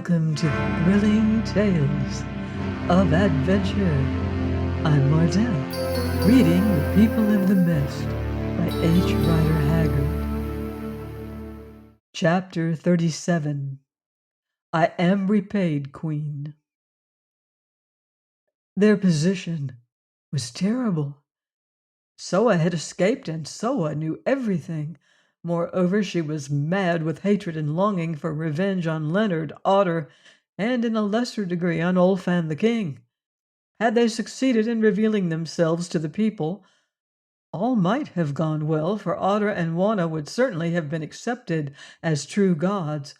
Welcome to Thrilling Tales of Adventure. I'm Mardell, reading The People of the Mist by H. Rider Haggard. Chapter 37. I Am Repaid, Queen. Their position was terrible. Soa had escaped, and Soa knew everything. Moreover, she was mad with hatred and longing for revenge on Leonard, Otter, and in a lesser degree on Olfan the king. Had they succeeded in revealing themselves to the people, all might have gone well, for Otter and Wanna would certainly have been accepted as true gods,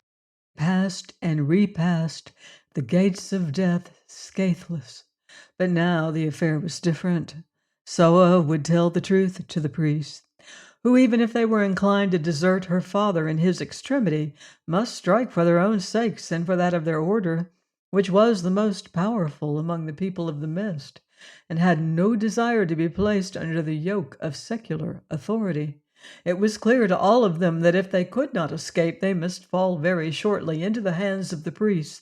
passed and repassed the gates of death scatheless. But now the affair was different. Soa would tell the truth to the priests, who, even if they were inclined to desert her father in his extremity, must strike for their own sakes and for that of their order, which was the most powerful among the people of the Mist, and had no desire to be placed under the yoke of secular authority. It was clear to all of them that if they could not escape, they must fall very shortly into the hands of the priests,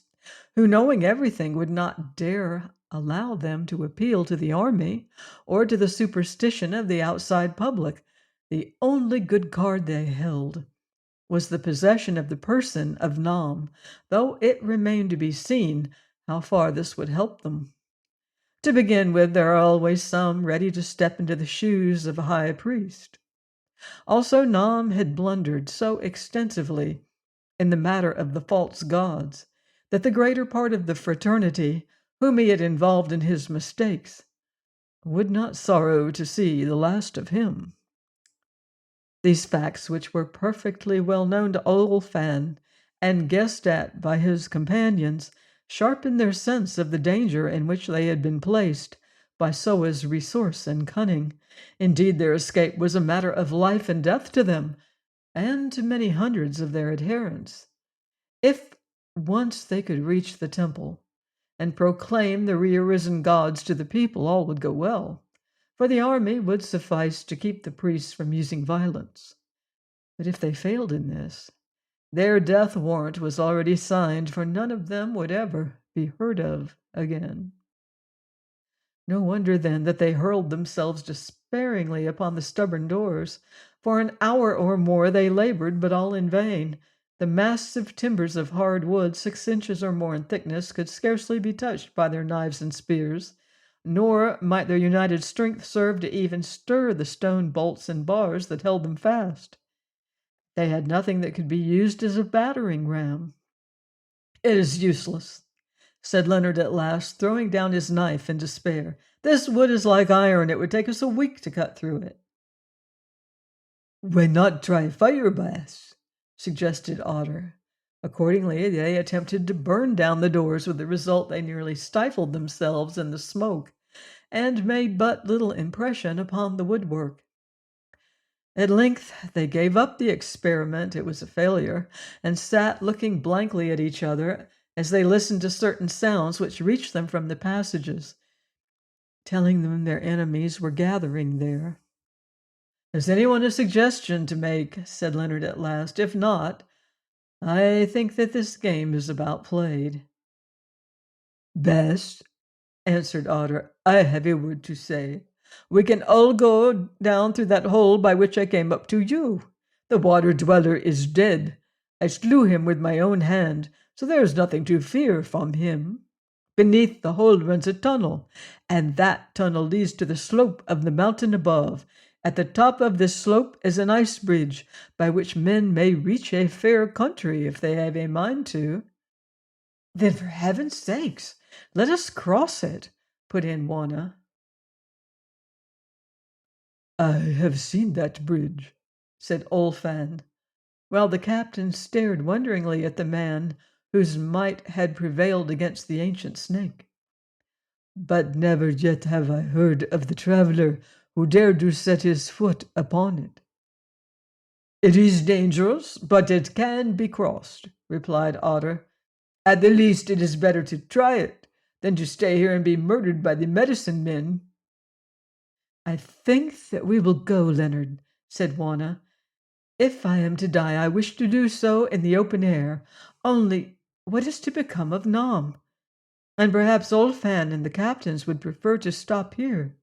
who, knowing everything, would not dare allow them to appeal to the army or to the superstition of the outside public. The only good card they held was the possession of the person of Nam, though it remained to be seen how far this would help them. To begin with, there are always some ready to step into the shoes of a high priest. Also, Nam had blundered so extensively in the matter of the false gods that the greater part of the fraternity, whom he had involved in his mistakes, would not sorrow to see the last of him. These facts, which were perfectly well known to Olfan and guessed at by his companions, sharpened their sense of the danger in which they had been placed by Soa's resource and cunning. Indeed, their escape was a matter of life and death to them, and to many hundreds of their adherents. If once they could reach the temple and proclaim the re-arisen gods to the people, all would go well, for the army would suffice to keep the priests from using violence. But if they failed in this, their death warrant was already signed, for none of them would ever be heard of again. No wonder, then, that they hurled themselves despairingly upon the stubborn doors. For an hour or more they labored, but all in vain. The massive timbers of hard wood, 6 inches or more in thickness, could scarcely be touched by their knives and spears, nor might their united strength serve to even stir the stone bolts and bars that held them fast. They had nothing that could be used as a battering ram. "It is useless," said Leonard at last, throwing down his knife in despair. "This wood is like iron. It would take us a week to cut through it." "Why not try fire blast?" suggested Otter. Accordingly, they attempted to burn down the doors, with the result they nearly stifled themselves in the smoke and made but little impression upon the woodwork. At length they gave up the experiment. It was a failure, and sat looking blankly at each other as they listened to certain sounds which reached them from the passages, telling them their enemies were gathering there. "Has anyone a suggestion to make?" said Leonard at last. "If not, I think that this game is about played." "Best," answered Otter, "I have a word to say. We can all go down through that hole by which I came up to you. The water dweller is dead. I slew him with my own hand, so there is nothing to fear from him. Beneath the hole runs a tunnel, and that tunnel leads to the slope of the mountain above. At the top of this slope is an ice bridge, by which men may reach a fair country if they have a mind to." "Then, for heaven's sakes, let us cross it," put in Wanna. "I have seen that bridge," said Olfan, while the captain stared wonderingly at the man whose might had prevailed against the ancient snake. "But never yet have I heard of the traveler who dared to set his foot upon it." "It is dangerous, but it can be crossed," replied Otter. "At the least, it is better to try it than to stay here and be murdered by the medicine men." "I think that we will go, Leonard," said Wanna. "If I am to die, I wish to do so in the open air. Only, what is to become of Nam? And perhaps Olfan and the captains would prefer to stop here."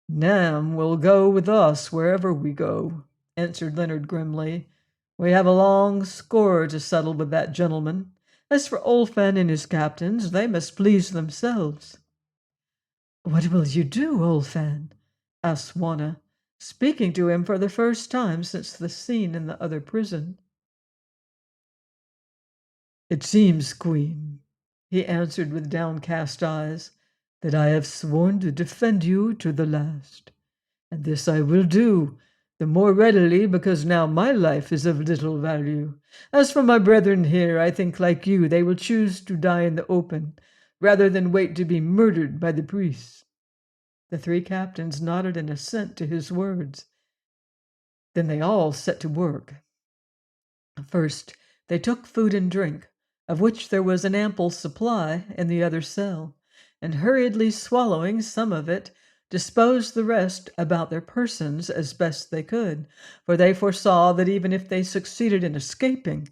"Nam will go with us wherever we go," answered Leonard grimly. "We have a long score to settle with that gentleman. As for Olfan and his captains, they must please themselves." "What will you do, Olfan?" asked Wanna, speaking to him for the first time since the scene in the other prison. "It seems, Queen," he answered with downcast eyes, "that I have sworn to defend you to the last. And this I will do, the more readily because now my life is of little value. As for my brethren here, I think like you they will choose to die in the open, rather than wait to be murdered by the priests." The three captains nodded in assent to his words. Then they all set to work. First, they took food and drink, of which there was an ample supply in the other cell, and hurriedly swallowing some of it, disposed the rest about their persons as best they could, for they foresaw that even if they succeeded in escaping,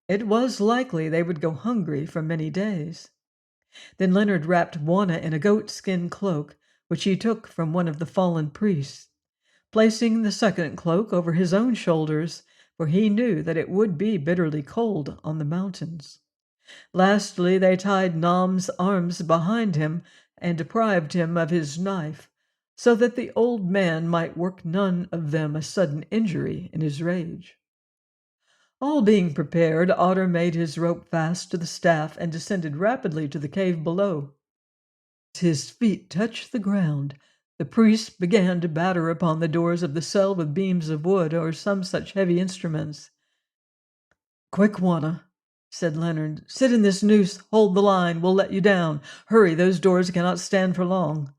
it was likely they would go hungry for many days. Then Leonard wrapped Wanna in a goat-skin cloak, which he took from one of the fallen priests, placing the second cloak over his own shoulders, for he knew that it would be bitterly cold on the mountains. Lastly, they tied Nam's arms behind him and deprived him of his knife, so that the old man might work none of them a sudden injury in his rage. All being prepared, Otter made his rope fast to the staff and descended rapidly to the cave below. As his feet touched the ground, the priest began to batter upon the doors of the cell with beams of wood or some such heavy instruments. "Quick, Wanna," said Leonard. "Sit in this noose, hold the line, we'll let you down. Hurry, those doors cannot stand for long."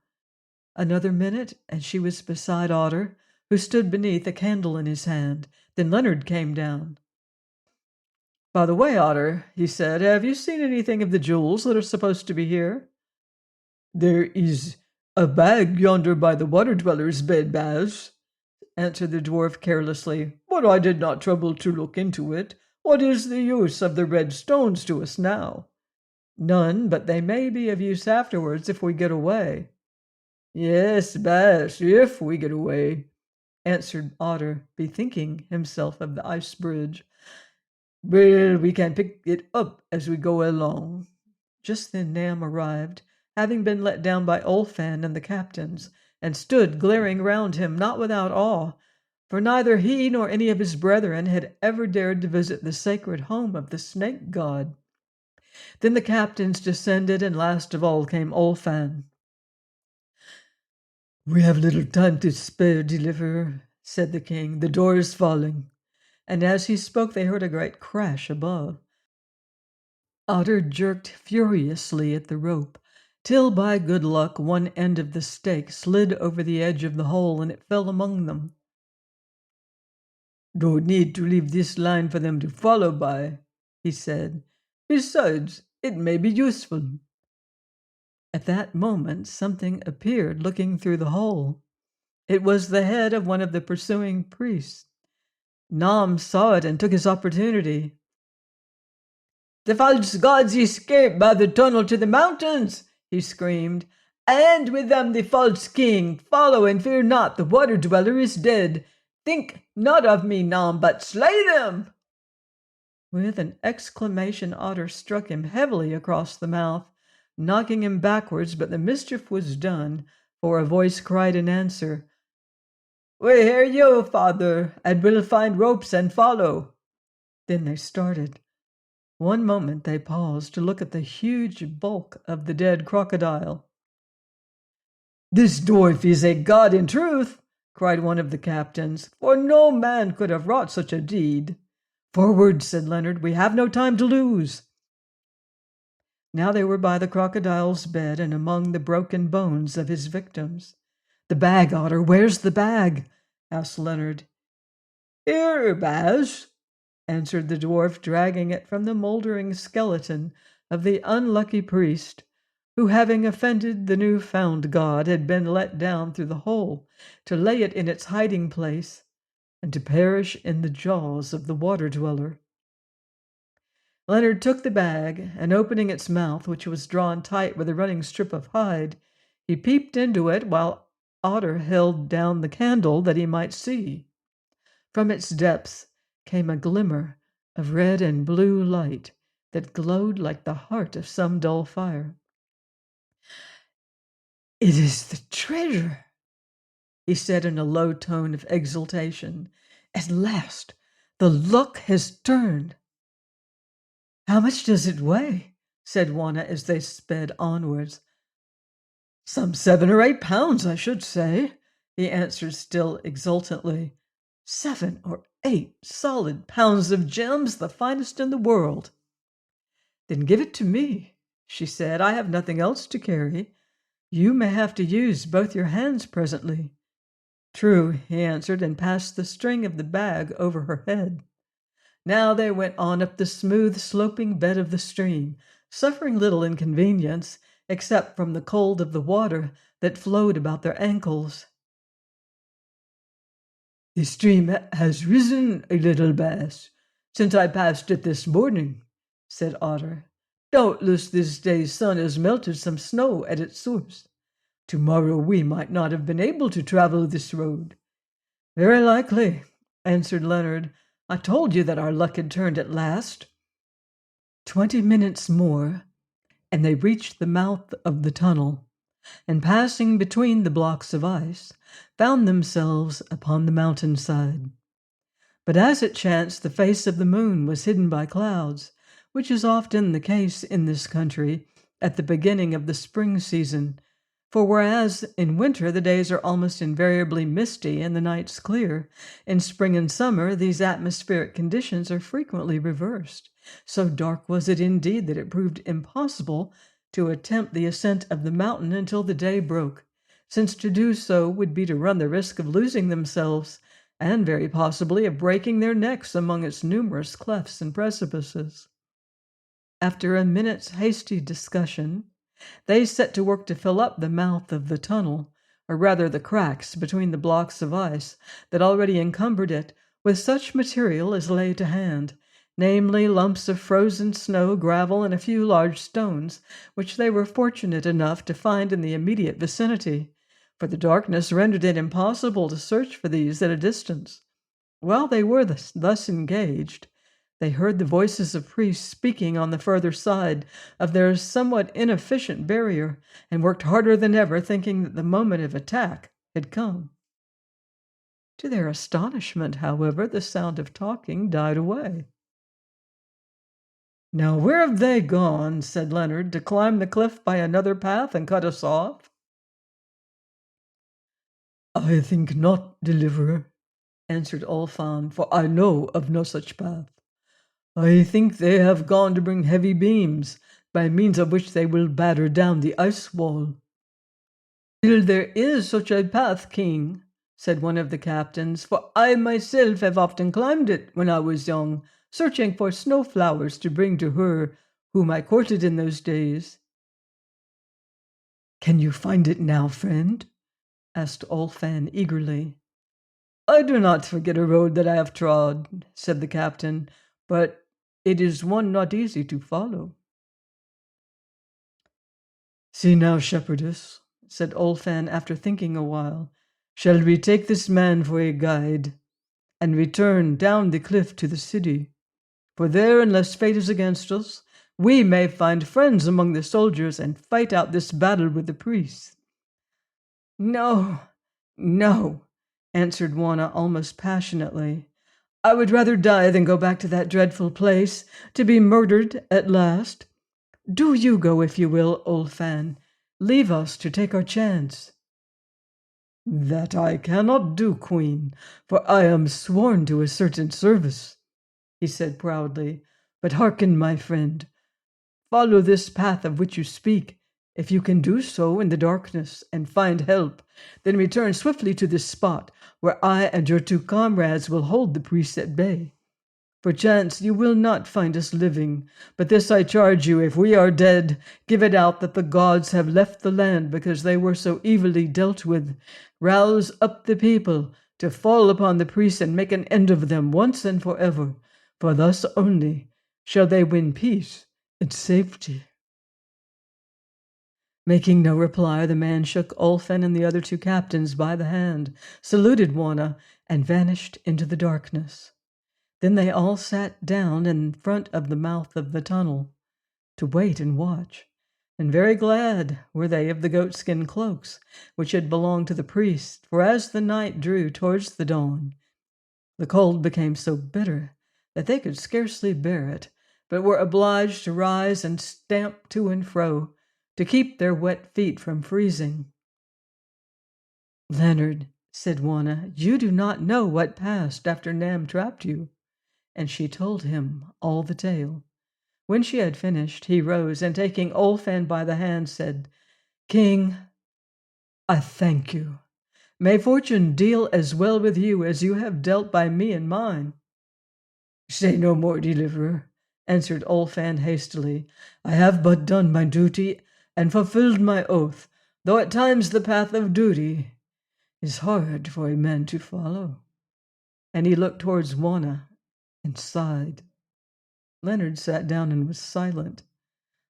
Another minute, and she was beside Otter, who stood beneath, a candle in his hand. Then Leonard came down. "By the way, Otter," he said, "have you seen anything of the jewels that are supposed to be here?" "There is a bag yonder by the water-dweller's bed, Baz," answered the dwarf carelessly, "but I did not trouble to look into it. What is the use of the red stones to us now?" "None, but they may be of use afterwards if we get away." "Yes, Baz, if we get away," answered Otter, bethinking himself of the ice bridge. "Well, we can pick it up as we go along." Just then Nam arrived, having been let down by Olfan and the captains, and stood glaring round him, not without awe, for neither he nor any of his brethren had ever dared to visit the sacred home of the snake god. Then the captains descended, and last of all came Olfan. "We have little time to spare, deliverer," said the king. "The door is falling." And as he spoke they heard a great crash above. Otter jerked furiously at the rope, till by good luck one end of the stake slid over the edge of the hole, and it fell among them. "No need to leave this line for them to follow by," he said. "Besides, it may be useful." At that moment something appeared looking through the hole. It was the head of one of the pursuing priests. Nam saw it and took his opportunity. "The false gods escaped by the tunnel to the mountains," he screamed, "and with them the false king. Follow and fear not, the water dweller is dead. Think not of me, Nam, but slay them." With an exclamation, Otter struck him heavily across the mouth, knocking him backwards, but the mischief was done, for a voice cried in answer, "We hear you, father, and will find ropes and follow." Then they started. One moment they paused to look at the huge bulk of the dead crocodile. "This dwarf is a god in truth," cried one of the captains, "for no man could have wrought such a deed." "Forward," said Leonard, "we have no time to lose." Now they were by the crocodile's bed and among the broken bones of his victims. "The bag, Otter, where's the bag?" asked Leonard. "Here, Baz," answered the dwarf, dragging it from the mouldering skeleton of the unlucky priest, who, having offended the new-found god, had been let down through the hole to lay it in its hiding place and to perish in the jaws of the water-dweller. Leonard took the bag, and opening its mouth, which was drawn tight with a running strip of hide, he peeped into it while Otter held down the candle that he might see. From its depths came a glimmer of red and blue light that glowed like the heart of some dull fire. "It is the treasure," he said in a low tone of exultation. "At last the luck has turned." "How much does it weigh?" said Juana as they sped onwards. "Some 7 or 8 pounds, I should say," he answered still exultantly. 7 or 8 solid pounds of gems, the finest in the world. "Then give it to me," she said. "I have nothing else to carry. You may have to use both your hands presently." "True," he answered, and passed the string of the bag over her head. Now they went on up the smooth, sloping bed of the stream, suffering little inconvenience, except from the cold of the water that flowed about their ankles. "The stream has risen a little, Bass, since I passed it this morning," said Otter. "Doubtless this day's sun has melted some snow at its source. Tomorrow we might not have been able to travel this road." "Very likely," answered Leonard. "I told you that our luck had turned at last." 20 minutes more, and they reached the mouth of the tunnel, and passing between the blocks of ice, found themselves upon the mountainside. But as it chanced, the face of the moon was hidden by clouds, which is often the case in this country at the beginning of the spring season. For whereas in winter the days are almost invariably misty and the nights clear, in spring and summer these atmospheric conditions are frequently reversed. So dark was it indeed that it proved impossible to attempt the ascent of the mountain until the day broke, since to do so would be to run the risk of losing themselves, and very possibly of breaking their necks among its numerous clefts and precipices. After a minute's hasty discussion, they set to work to fill up the mouth of the tunnel, or rather the cracks between the blocks of ice that already encumbered it, with such material as lay to hand, namely lumps of frozen snow, gravel, and a few large stones, which they were fortunate enough to find in the immediate vicinity, for the darkness rendered it impossible to search for these at a distance. While they were thus engaged, they heard the voices of priests speaking on the further side of their somewhat inefficient barrier, and worked harder than ever, thinking that the moment of attack had come. To their astonishment, however, the sound of talking died away. "Now where have they gone," said Leonard, "to climb the cliff by another path and cut us off?" "I think not, deliverer," answered Olfan, "for I know of no such path. I think they have gone to bring heavy beams, by means of which they will batter down the ice wall." "Still there is such a path, King," said one of the captains, "for I myself have often climbed it when I was young, searching for snow flowers to bring to her whom I courted in those days." "Can you find it now, friend?" asked Olfan eagerly. "I do not forget a road that I have trod," said the captain, "but it is one not easy to follow." "See now, shepherdess," said Olfan after thinking a while, "shall we take this man for a guide, and return down the cliff to the city? For there, unless fate is against us, we may find friends among the soldiers and fight out this battle with the priests." "No, no," answered Juana almost passionately. "I would rather die than go back to that dreadful place, to be murdered at last. Do you go if you will, Olfan. Leave us to take our chance." "That I cannot do, Queen, for I am sworn to a certain service," he said proudly. "But hearken, my friend. Follow this path of which you speak, if you can do so in the darkness, and find help. Then return swiftly to this spot, where I and your 2 comrades will hold the priests at bay. Perchance you will not find us living, but this I charge you, if we are dead, give it out that the gods have left the land because they were so evilly dealt with. Rouse up the people to fall upon the priests and make an end of them once and forever, for thus only shall they win peace and safety. Making no reply, the man shook Ulfin and the other two captains by the hand, saluted Wanna, and vanished into the darkness. Then they all sat down in front of the mouth of the tunnel to wait and watch, and very glad were they of the goatskin cloaks which had belonged to the priest, for as the night drew towards the dawn, the cold became so bitter that they could scarcely bear it, but were obliged to rise and stamp to and fro to keep their wet feet from freezing. "Leonard," said Wanna, "you do not know what passed after Nam trapped you." And she told him all the tale. When she had finished, he rose, and taking Olfan by the hand, said, "King, I thank you. May fortune deal as well with you as you have dealt by me and mine." "Say no more, deliverer," answered Olfan hastily. "I have but done my duty and fulfilled my oath, though at times the path of duty is hard for a man to follow." And he looked towards Wanna and sighed. Leonard sat down and was silent.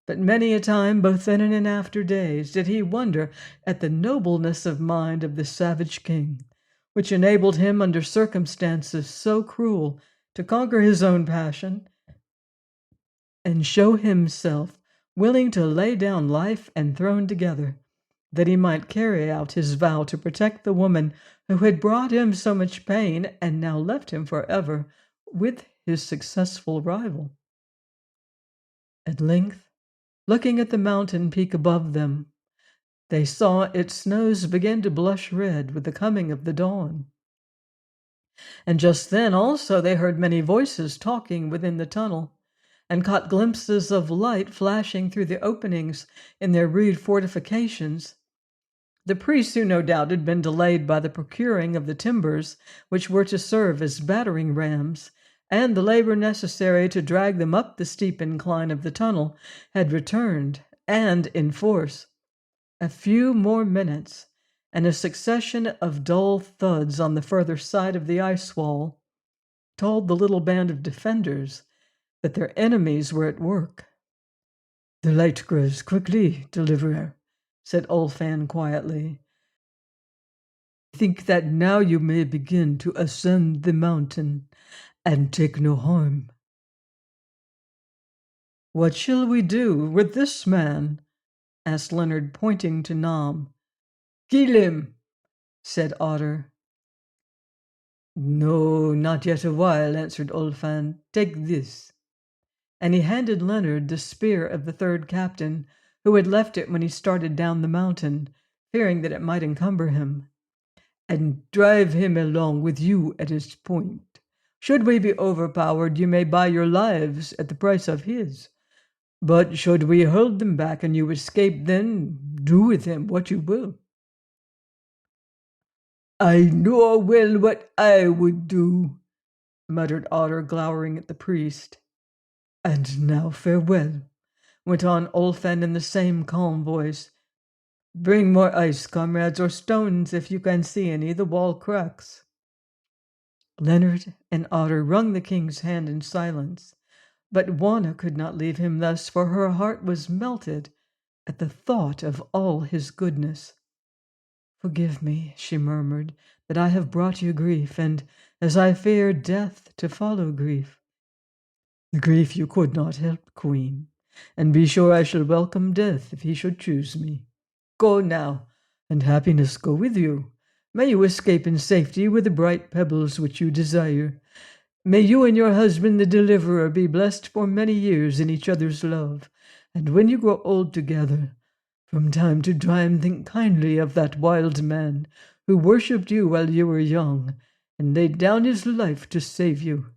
But many a time, both then and in after days, did he wonder at the nobleness of mind of the savage king, which enabled him, under circumstances so cruel, to conquer his own passion and show himself willing to lay down life and throne together, that he might carry out his vow to protect the woman who had brought him so much pain and now left him forever with his successful rival. At length, looking at the mountain peak above them, they saw its snows begin to blush red with the coming of the dawn. And just then also they heard many voices talking within the tunnel, and caught glimpses of light flashing through the openings in their rude fortifications. The priests, who no doubt had been delayed by the procuring of the timbers which were to serve as battering rams, and the labor necessary to drag them up the steep incline of the tunnel, had returned, and in force. A few more minutes, and a succession of dull thuds on the further side of the ice wall told the little band of defenders that their enemies were at work. "The light grows quickly, deliverer," said Ulfan quietly. "Think that now you may begin to ascend the mountain and take no harm." "What shall we do with this man?" asked Leonard, pointing to Nam. "Kill him," said Otter. "No, not yet awhile," answered Ulfan. "Take this." And he handed Leonard the spear of the third captain, who had left it when he started down the mountain, fearing that it might encumber him. "And drive him along with you at his point. Should we be overpowered, you may buy your lives at the price of his. But should we hold them back and you escape, then do with him what you will." "I know well what I would do," muttered Otter, glowering at the priest. "And now farewell," went on Olfan in the same calm voice. "Bring more ice, comrades, or stones if you can see any. The wall cracks." Leonard and Otter wrung the king's hand in silence, but Wanna could not leave him thus, for her heart was melted at the thought of all his goodness. "Forgive me," she murmured, "that I have brought you grief, and, as I fear, death to follow grief." "The grief you could not help, Queen, and be sure I shall welcome death if he should choose me. Go now, and happiness go with you. May you escape in safety with the bright pebbles which you desire. May you and your husband, the deliverer, be blessed for many years in each other's love, and when you grow old together, from time to time think kindly of that wild man who worshipped you while you were young and laid down his life to save you."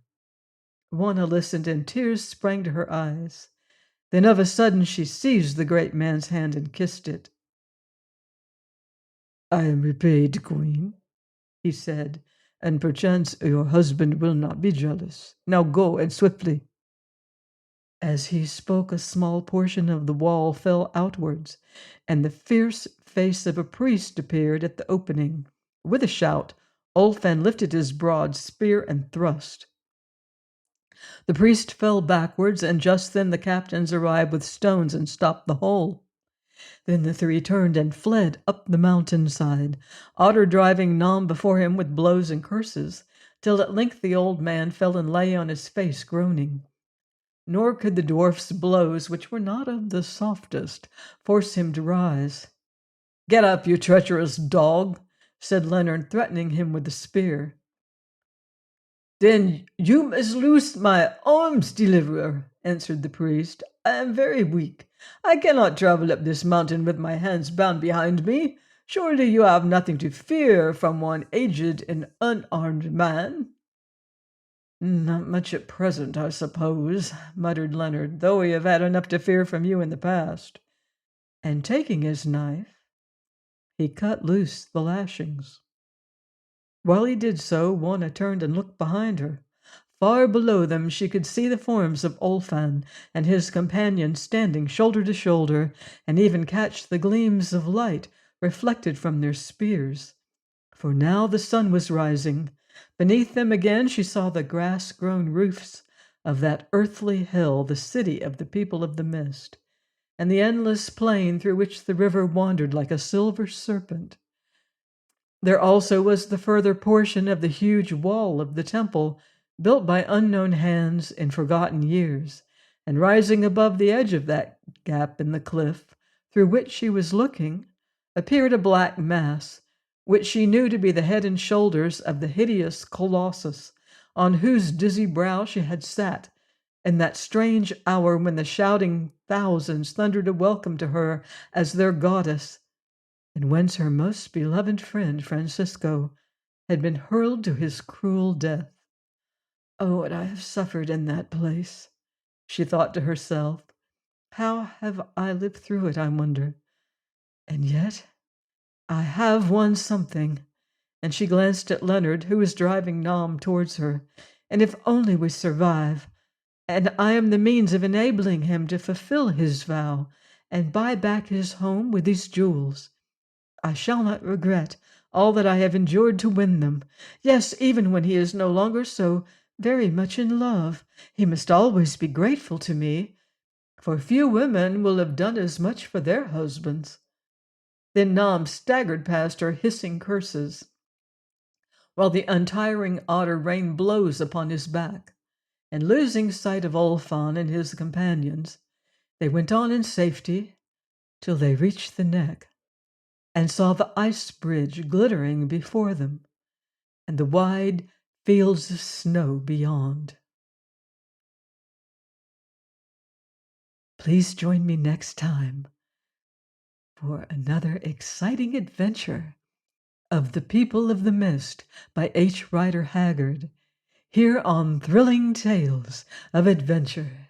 Wanna listened, and tears sprang to her eyes. Then of a sudden she seized the great man's hand and kissed it. "I am repaid, Queen," he said, "and perchance your husband will not be jealous. Now go, and swiftly." As he spoke, a small portion of the wall fell outwards, and the fierce face of a priest appeared at the opening. With a shout, Ulfan lifted his broad spear and thrust. The priest fell backwards, and just then the captains arrived with stones and stopped the hole. Then the three turned and fled up the mountainside, Otter driving Nom before him with blows and curses, till at length the old man fell and lay on his face groaning. Nor could the dwarf's blows, which were not of the softest, force him to rise. "Get up, you treacherous dog," said Leonard, threatening him with the spear. "Then you must loose my arms, deliverer," answered the priest. "I am very weak. I cannot travel up this mountain with my hands bound behind me. Surely you have nothing to fear from one aged and unarmed man." "Not much at present, I suppose," muttered Leonard, "though we have had enough to fear from you in the past." And taking his knife, he cut loose the lashings. While he did so, Wauna turned and looked behind her. Far below them she could see the forms of Olfan and his companions standing shoulder to shoulder, and even catch the gleams of light reflected from their spears. For now the sun was rising. Beneath them again she saw the grass-grown roofs of that earthly hell, the city of the people of the mist, and the endless plain through which the river wandered like a silver serpent. There also was the further portion of the huge wall of the temple, built by unknown hands in forgotten years, and rising above the edge of that gap in the cliff through which she was looking, appeared a black mass, which she knew to be the head and shoulders of the hideous Colossus, on whose dizzy brow she had sat in that strange hour when the shouting thousands thundered a welcome to her as their goddess, and whence her most beloved friend Francisco had been hurled to his cruel death. "Oh, what I have suffered in that place!" she thought to herself. "How have I lived through it, I wonder? And yet I have won something." And she glanced at Leonard, who was driving Nom towards her. "And if only we survive, and I am the means of enabling him to fulfill his vow and buy back his home with these jewels, I shall not regret all that I have endured to win them. Yes, even when he is no longer so very much in love, he must always be grateful to me, for few women will have done as much for their husbands." Then Nom staggered past her, hissing curses, while the untiring otter rained blows upon his back. And losing sight of Olfan and his companions, they went on in safety till they reached the neck, and saw the ice bridge glittering before them, and the wide fields of snow beyond. Please join me next time for another exciting adventure of The People of the Mist by H. Rider Haggard, here on Thrilling Tales of Adventure.